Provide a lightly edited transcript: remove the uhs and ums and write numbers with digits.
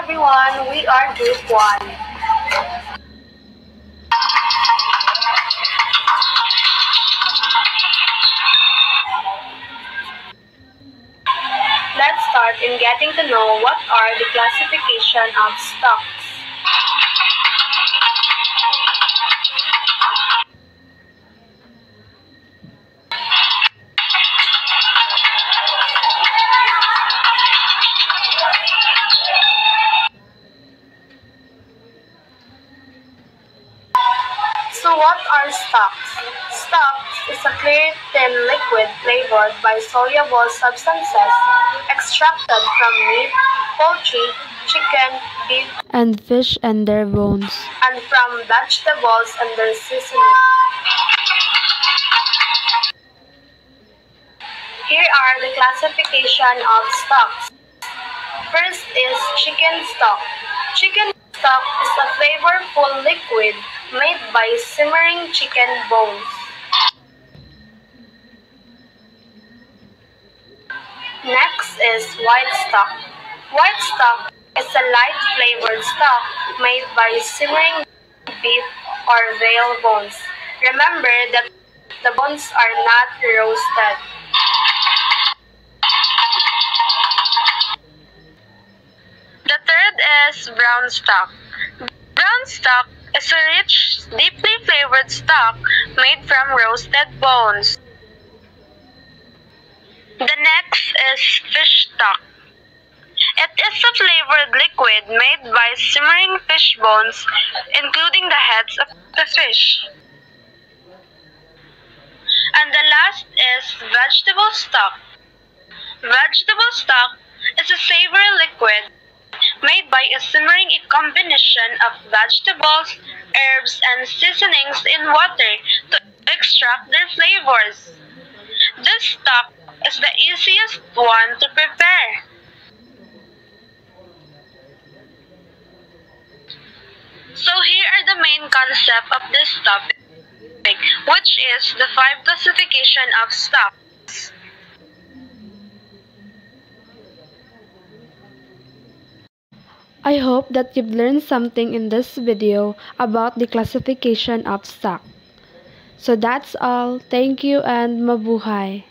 everyone, we are Group 1. Let's start in getting to know what are the classification of stocks. So what are stocks? Stocks is a clear, thin liquid flavored by soluble substances extracted from meat, poultry, chicken, beef, and fish and their bones, and from vegetables and their seasoning. Here are the classification of stocks. First is chicken stock. Chicken stock is a flavorful liquid made by simmering chicken bones. Next is white stock. White stock is a light flavored stock made by simmering beef or whale bones. Remember that the bones are not roasted. The third is brown stock. Brown stock is a rich, deeply flavored stock made from roasted bones. The next is fish stock. It is a flavored liquid made by simmering fish bones, including the heads of the fish. And the last is vegetable stock. Vegetable stock is a savory liquid made by simmering a combination of vegetables, herbs, and seasonings in water to extract their flavors. This stock is the easiest one to prepare. So here are the main concept of this topic, which is the 5 classification of stocks. I hope that you've learned something in this video about the classification of stock. So that's all. Thank you and mabuhay!